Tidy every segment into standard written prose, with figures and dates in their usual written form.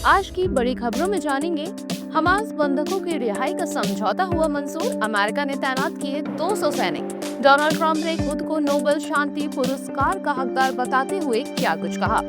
आज की बड़ी खबरों में जानेंगे, हमास बंधकों की रिहाई का समझौता हुआ मंजूर, अमेरिका ने तैनात किए 200 सैनिक। डोनाल्ड ट्रंप ने खुद को नोबेल शांति पुरस्कार का हकदार बताते हुए क्या कुछ कहा।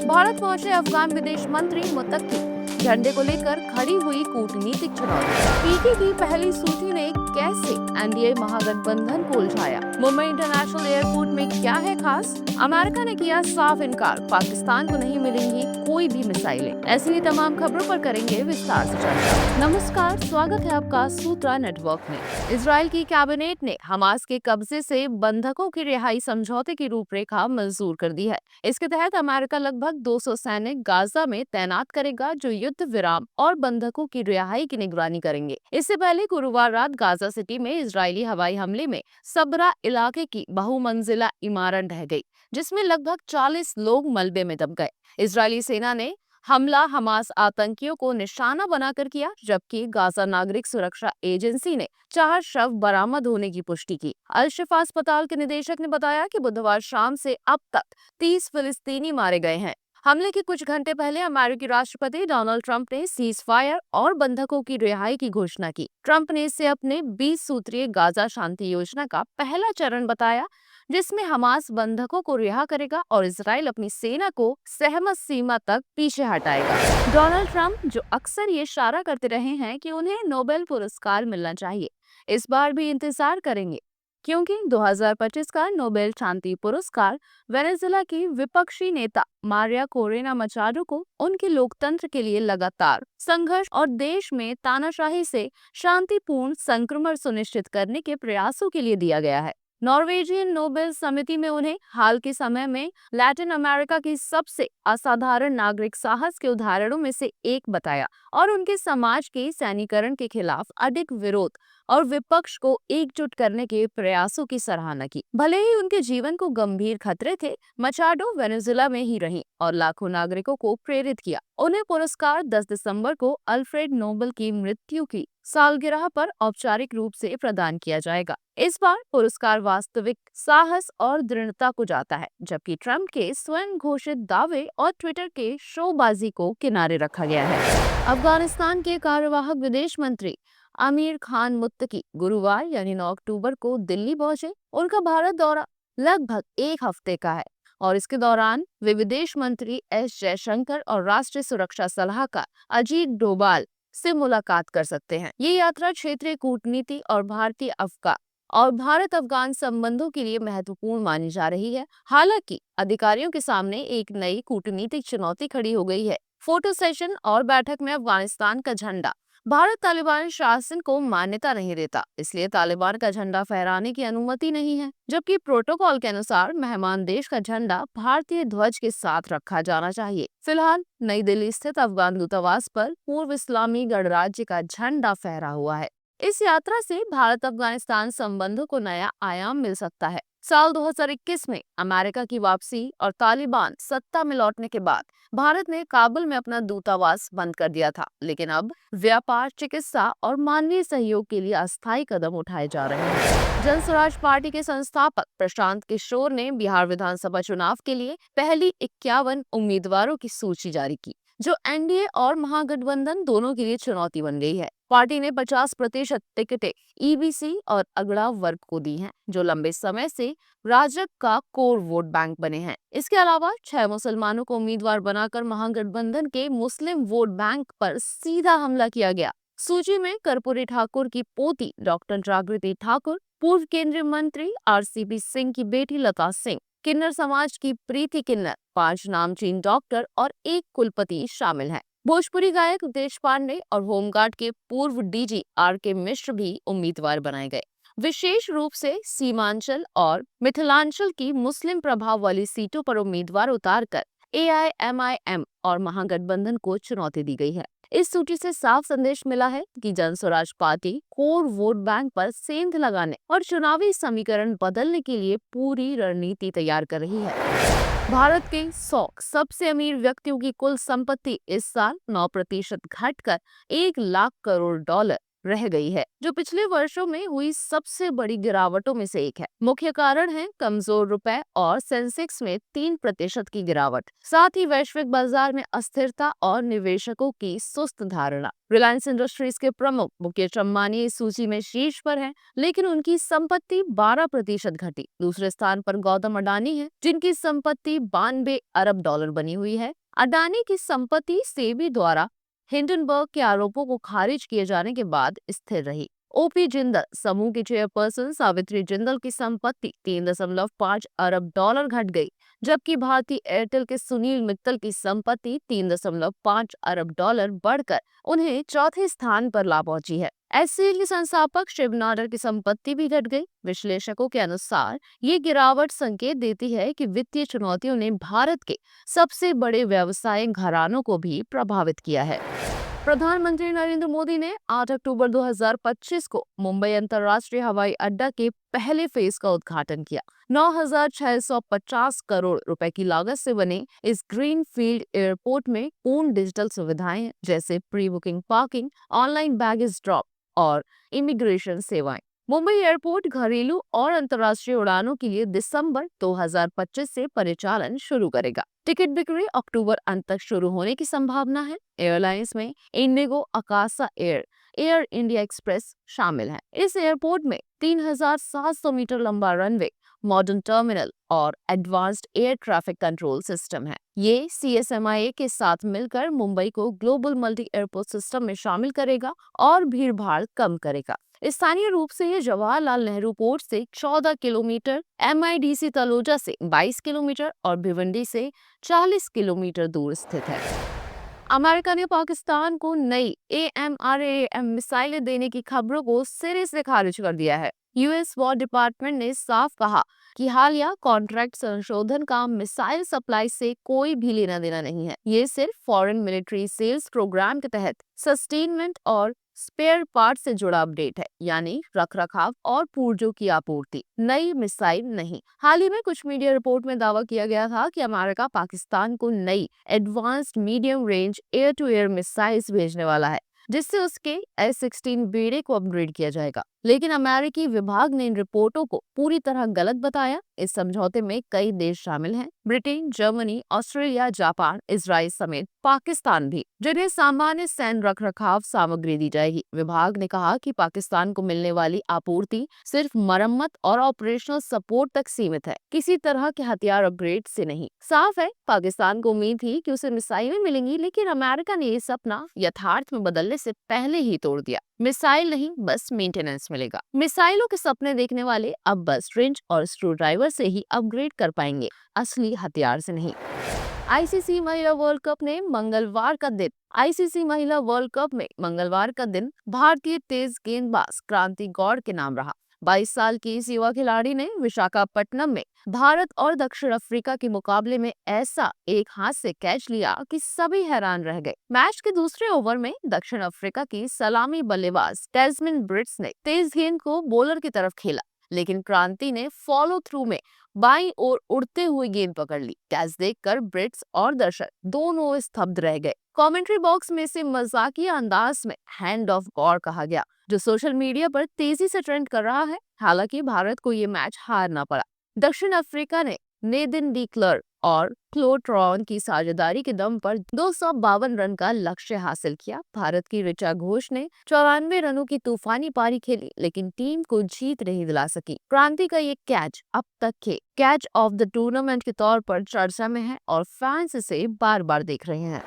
भारत पहुंचे अफगान विदेश मंत्री मुत्तकी, झंडे को लेकर खड़ी हुई कूटनीतिक चुनौती। पीके की पहली सूची ने कैसे एनडीए महागठबंधन को उलझाया। मुंबई इंटरनेशनल एयरपोर्ट में क्या है खास। अमेरिका ने किया साफ इनकार, पाकिस्तान को नहीं मिलेंगी कोई भी मिसाइलें। ऐसी ही तमाम खबरों पर करेंगे विस्तार से चर्चा। नमस्कार, स्वागत है आपका सूत्रा नेटवर्क में। इजराइल की कैबिनेट ने हमास के कब्जे से बंधकों की रिहाई समझौते की रूपरेखा मंजूर कर दी है। इसके तहत अमेरिका लगभग 200 सैनिक गाजा में तैनात करेगा, जो युद्ध विराम और बंधकों की रिहाई की निगरानी करेंगे। इससे पहले गुरुवार रात गाजा सिटी में इजरायली हवाई हमले में सबरा इलाके की बहुमंजिला इमारत ढह गई, जिसमें लगभग 40 लोग मलबे में दब गए। इजरायली सेना ने हमला हमास आतंकियों को निशाना बनाकर किया, जबकि गाजा नागरिक सुरक्षा एजेंसी ने 4 शव बरामद होने की पुष्टि की। अल शिफा अस्पताल के निदेशक ने बताया कि बुधवार शाम से अब तक 30 फिलिस्तीनी मारे गए हैं। हमले के कुछ घंटे पहले अमेरिकी राष्ट्रपति डोनाल्ड ट्रंप ने सीज फायर और बंधकों की रिहाई की घोषणा की। ट्रंप ने इसे अपने 20 सूत्रीय गाजा शांति योजना का पहला चरण बताया, जिसमें हमास बंधकों को रिहा करेगा और इजराइल अपनी सेना को सहमत सीमा तक पीछे हटाएगा। डोनाल्ड ट्रंप, जो अक्सर ये इशारा करते रहे हैं कि उन्हें नोबेल पुरस्कार मिलना चाहिए, इस बार भी इंतजार करेंगे, क्योंकि 2025 का नोबेल शांति पुरस्कार वेनेजुएला की विपक्षी नेता मारिया कोरेना मचाडो को उनके लोकतंत्र के लिए लगातार संघर्ष और देश में तानाशाही से शांतिपूर्ण संक्रमण सुनिश्चित करने के प्रयासों के लिए दिया गया है। नॉर्वेजियन नोबेल समिति में उन्हें हाल के समय में लैटिन अमेरिका की सबसे असाधारण नागरिक साहस के उदाहरणों में से एक बताया और उनके समाज के सैनिकरण के खिलाफ अडिग विरोध और विपक्ष को एकजुट करने के प्रयासों की सराहना की। भले ही उनके जीवन को गंभीर खतरे थे, मचाडो वेनेजुएला में ही रहीं और लाखों नागरिकों को प्रेरित किया। उन्हें पुरस्कार 10 दिसंबर को अल्फ्रेड नोबेल की मृत्यु की सालगिरह पर औपचारिक रूप से प्रदान किया जाएगा। इस बार पुरस्कार वास्तविक साहस और दृढ़ता को जाता है, जबकि ट्रंप के स्वयं घोषित दावे और ट्विटर के शोबाजी को किनारे रखा गया है। अफगानिस्तान के कार्यवाहक विदेश मंत्री आमिर खान मुत्तकी गुरुवार यानी 9 अक्टूबर को दिल्ली पहुंचे। उनका भारत दौरा लगभग एक हफ्ते का है और इसके दौरान वे विदेश मंत्री एस जयशंकर और राष्ट्रीय सुरक्षा सलाहकार अजीत डोभाल से मुलाकात कर सकते हैं। ये यात्रा क्षेत्रीय कूटनीति और भारत अफगान संबंधों के लिए महत्वपूर्ण मानी जा रही है। हालांकि अधिकारियों के सामने एक नई कूटनीतिक चुनौती खड़ी हो गई है। फोटो सेशन और बैठक में अफगानिस्तान का झंडा भारत तालिबान शासन को मान्यता नहीं देता, इसलिए तालिबान का झंडा फहराने की अनुमति नहीं है, जबकि प्रोटोकॉल के अनुसार मेहमान देश का झंडा भारतीय ध्वज के साथ रखा जाना चाहिए। फिलहाल नई दिल्ली स्थित अफगान दूतावास पर पूर्व इस्लामी गणराज्य का झंडा फहरा हुआ है। इस यात्रा से भारत अफगानिस्तान संबंधों को नया आयाम मिल सकता है। साल 2021 में अमेरिका की वापसी और तालिबान सत्ता में लौटने के बाद भारत ने काबुल में अपना दूतावास बंद कर दिया था, लेकिन अब व्यापार, चिकित्सा और मानवीय सहयोग के लिए अस्थायी कदम उठाए जा रहे हैं। जन स्वराज पार्टी के संस्थापक प्रशांत किशोर ने बिहार विधानसभा चुनाव के लिए पहली 51 उम्मीदवारों की सूची जारी की, जो एनडीए और महागठबंधन दोनों के लिए चुनौती बन गई है। पार्टी ने 50% टिकटें ईबीसी और अगड़ा वर्ग को दी हैं, जो लंबे समय से राजग का कोर वोट बैंक बने हैं। इसके अलावा 6 मुसलमानों को उम्मीदवार बनाकर महागठबंधन के मुस्लिम वोट बैंक पर सीधा हमला किया गया। सूची में कर्पूरी ठाकुर की पोती डॉक्टर जागृति ठाकुर, पूर्व केंद्रीय मंत्री आरसीपी सिंह की बेटी लता सिंह, किन्नर समाज की प्रीति किन्नर, 5 नामचीन डॉक्टर और 1 कुलपति शामिल हैं। भोजपुरी गायक देश पांडे और होमगार्ड के पूर्व डीजी आर.के. मिश्र भी उम्मीदवार बनाए गए। विशेष रूप से सीमांचल और मिथिलांचल की मुस्लिम प्रभाव वाली सीटों पर उम्मीदवार उतारकर एआईएमआईएम और महागठबंधन को चुनौती दी गई है। इस सूची से साफ संदेश मिला है कि जन Swaraj party core vote bank पर सेंध लगाने और चुनावी समीकरण बदलने के लिए पूरी रणनीति तैयार कर रही है। भारत के 100 सबसे अमीर व्यक्तियों की कुल संपत्ति इस साल 9% घटकर $1 लाख करोड़ रह गई है, जो पिछले वर्षों में हुई सबसे बड़ी गिरावटों में से एक है। मुख्य कारण है कमजोर रुपए और सेंसेक्स में 3% की गिरावट, साथ ही वैश्विक बाजार में अस्थिरता और निवेशकों की सुस्त धारणा। रिलायंस इंडस्ट्रीज के प्रमुख मुकेश अंबानी इस सूची में शीर्ष पर हैं, लेकिन उनकी संपत्ति 12% घटी। दूसरे स्थान पर गौतम अडानी है, जिनकी संपत्ति 92 अरब डॉलर बनी हुई है। अडानी की संपत्ति सेबी द्वारा हिंडनबर्ग के आरोपों को खारिज किए जाने के बाद स्थिर रही। ओपी जिंदल समूह की चेयरपर्सन सावित्री जिंदल की संपत्ति 3.5 अरब डॉलर घट गई, जबकि भारतीय एयरटेल के सुनील मित्तल की संपत्ति 3.5 अरब डॉलर बढ़कर उन्हें चौथे स्थान पर ला पहुंची है। एचसीएल के संस्थापक शिव नाडर की संपत्ति भी घट गई। विश्लेषकों के अनुसार ये गिरावट संकेत देती है कि वित्तीय चुनौतियों ने भारत के सबसे बड़े व्यवसायिक घरानों को भी प्रभावित किया है। प्रधानमंत्री नरेंद्र मोदी ने 8 अक्टूबर 2025 को मुंबई अंतर्राष्ट्रीय हवाई अड्डा के पहले फेज का उद्घाटन किया। 9,650 करोड़ रुपए की लागत से बने इस ग्रीन फील्ड एयरपोर्ट में पूर्ण डिजिटल सुविधाएं हैं, जैसे pre booking, parking, online baggage drop और इमिग्रेशन सेवाएं। मुंबई एयरपोर्ट घरेलू और अंतर्राष्ट्रीय उड़ानों के लिए दिसंबर 2025 से परिचालन शुरू करेगा। टिकट बिक्री अक्टूबर अंत तक शुरू होने की संभावना है। एयरलाइंस में Indigo, Akasa air, air India express शामिल हैं। इस एयरपोर्ट में 3,700 मीटर लंबा रनवे, मॉडर्न टर्मिनल और advanced air traffic control system है। ये सीएसएमआई के साथ मिलकर मुंबई को ग्लोबल मल्टी एयरपोर्ट सिस्टम में शामिल करेगा और भीड़ भाड़ कम करेगा। स्थानीय रूप से ये जवाहरलाल नेहरू पोर्ट से 14 किलोमीटर, एमआईडीसी तलोजा से 22 किलोमीटर और भिवंडी से 40 किलोमीटर दूर स्थित है। अमेरिका ने पाकिस्तान को नई AMRAAM मिसाइलें देने की खबरों को सिरे से खारिज कर दिया है। यूएस वॉर डिपार्टमेंट ने साफ कहा कि हालिया कॉन्ट्रैक्ट संशोधन का मिसाइल सप्लाई से कोई भी लेना देना नहीं है। ये सिर्फ फॉरेन मिलिट्री सेल्स प्रोग्राम के तहत सस्टेनमेंट और स्पेयर पार्ट से जुड़ा अपडेट है, यानी रखरखाव और पुर्जों की आपूर्ति, नई मिसाइल नहीं। हाल ही में कुछ मीडिया रिपोर्ट में दावा किया गया था कि अमेरिका पाकिस्तान को नई advanced medium range air to air missiles भेजने वाला है, जिससे उसके S-16 बेड़े को अपग्रेड किया जाएगा। लेकिन अमेरिकी विभाग ने इन रिपोर्टों को पूरी तरह गलत बताया। इस समझौते में कई देश शामिल हैं, Britain, Germany, Australia, Japan, Israel समेत पाकिस्तान भी, जिन्हें सामान्य सैन्य रखरखाव सामग्री दी जाएगी। विभाग ने कहा कि पाकिस्तान को मिलने वाली आपूर्ति सिर्फ मरम्मत और ऑपरेशनल सपोर्ट तक सीमित है, किसी तरह के हथियार अपग्रेड से नहीं। साफ है, पाकिस्तान को उम्मीद थी कि उसे मिसाइलें मिलेंगी, लेकिन अमेरिका ने ये सपना यथार्थ में बदलने से पहले ही तोड़ दिया। मिसाइल नहीं, बस मेंटेनेंस मिलेगा। मिसाइलों के सपने देखने वाले अब बस रिंच और स्क्रू ड्राइवर से ही अपग्रेड कर पाएंगे, असली हथियार से नहीं। आईसीसी महिला वर्ल्ड कप में मंगलवार का दिन आईसीसी महिला वर्ल्ड कप में मंगलवार का दिन भारतीय तेज गेंदबाज क्रांति गौड़ के नाम रहा। 22 साल की इस युवा खिलाड़ी ने विशाखापट्टनम में भारत और दक्षिण अफ्रीका के मुकाबले में ऐसा एक हाथ से कैच लिया कि सभी हैरान रह गए। मैच के दूसरे ओवर में दक्षिण अफ्रीका की सलामी बल्लेबाज टेस्मिन ब्रिट्स ने तेज गेंद को बॉलर की तरफ खेला, लेकिन क्रांति ने फॉलो थ्रू में बाईं ओर उड़ते हुए गेंद पकड़ ली। कैच देखकर ब्रिट्स और दर्शक दोनों स्तब्ध रह गए। कमेंट्री बॉक्स में से मजाकिया अंदाज में हैंड ऑफ गॉड कहा गया, जो सोशल मीडिया पर तेजी से ट्रेंड कर रहा है। हालांकि भारत को ये मैच हारना पड़ा। दक्षिण अफ्रीका ने नेदन डी क्लर्क और क्लोड ट्रॉन की साझेदारी के दम पर 252 रन का लक्ष्य हासिल किया। भारत की ऋचा घोष ने 94 रनों की तूफानी पारी खेली, लेकिन टीम को जीत नहीं दिला सकी। क्रांति का ये कैच अब तक के कैच ऑफ द टूर्नामेंट के तौर पर चर्चा में है और फैंस इसे बार बार देख रहे हैं।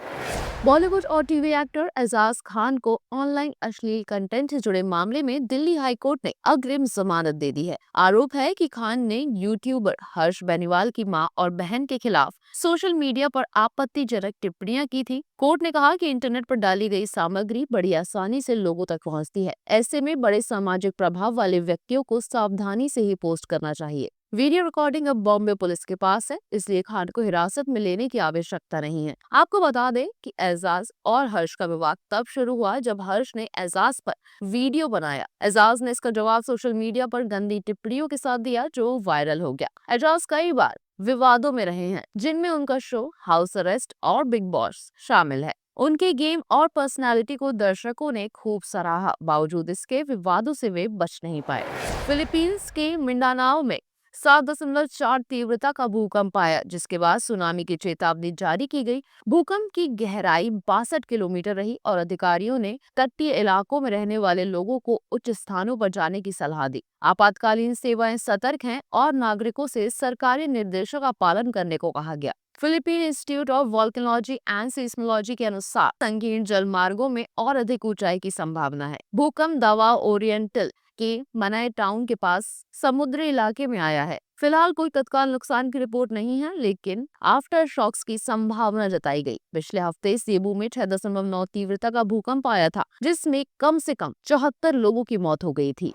बॉलीवुड और टीवी एक्टर एजाज खान को ऑनलाइन अश्लील कंटेंट से जुड़े मामले में दिल्ली हाई कोर्ट ने अग्रिम जमानत दे दी है। आरोप है कि खान ने यूट्यूबर हर्ष बेनीवाल की मां और बहन के खिलाफ सोशल मीडिया पर आपत्तिजनक टिप्पणियां की थी। कोर्ट ने कहा कि इंटरनेट पर डाली गई सामग्री बड़ी आसानी से लोगों तक पहुंचती है। ऐसे में बड़े सामाजिक प्रभाव वाले व्यक्तियों को सावधानी से ही पोस्ट करना चाहिए। वीडियो रिकॉर्डिंग अब बॉम्बे पुलिस के पास है, इसलिए खान को हिरासत में लेने की आवश्यकता नहीं है। आपको बता दें कि एजाज और हर्ष का विवाद तब शुरू हुआ जब हर्ष ने एजाज पर वीडियो बनाया। एजाज ने इसका जवाब सोशल मीडिया पर गंदी टिप्पणियों के साथ दिया, जो वायरल हो गया। एजाज कई बार विवादों में रहे हैं, जिनमें उनका शो हाउस अरेस्ट और बिग बॉस शामिल है। उनके गेम और पर्सनालिटी को दर्शकों ने खूब सराहा। बावजूद इसके विवादों से वे बच नहीं पाए। फिलीपींस के मिंडानाओ में 7.4 तीव्रता का भूकंप आया, जिसके बाद सुनामी की चेतावनी जारी की गई। भूकंप की गहराई 62 किलोमीटर रही और अधिकारियों ने तटीय इलाकों में रहने वाले लोगों को उच्च स्थानों पर जाने की सलाह दी। आपातकालीन सेवाएं सतर्क हैं और नागरिकों से सरकारी निर्देशों का पालन करने को कहा गया। Philippine institute of volcanology and seismology के अनुसार संकीर्ण जलमार्गों में और अधिक ऊंचाई की संभावना है। भूकंप दावाओ ओरिएंटल के मनाए टाउन के पास समुद्री इलाके में आया है। फिलहाल कोई तत्काल नुकसान की रिपोर्ट नहीं है, लेकिन आफ्टर शॉक्स की संभावना जताई गई। पिछले हफ्ते सेबू में 6.9 तीव्रता का भूकंप आया था, जिसमें कम से कम 74 लोगों की मौत हो गई थी।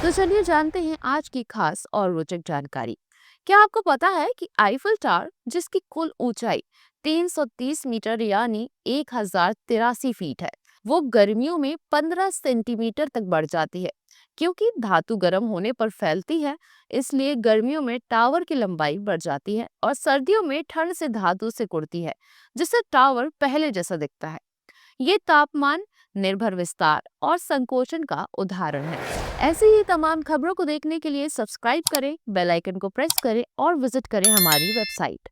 तो चलिए जानते हैं आज की खास और रोचक जानकारी। क्या आपको पता है कि आईफल टावर, जिसकी कुल ऊंचाई 330 मीटर यानी 1083 फीट है, वो गर्मियों में 15 सेंटीमीटर तक बढ़ जाती है। क्योंकि धातु गर्म होने पर फैलती है, इसलिए गर्मियों में टावर की लंबाई बढ़ जाती है और सर्दियों में ठंड से धातु सिकुड़ती है, जिससे टावर पहले जैसा दिखता है। ये तापमान निर्भर विस्तार और संकोचन का उदाहरण है। ऐसे ही तमाम खबरों को देखने के लिए सब्सक्राइब करें, बेल आइकन को प्रेस करें और विजिट करें हमारी वेबसाइट।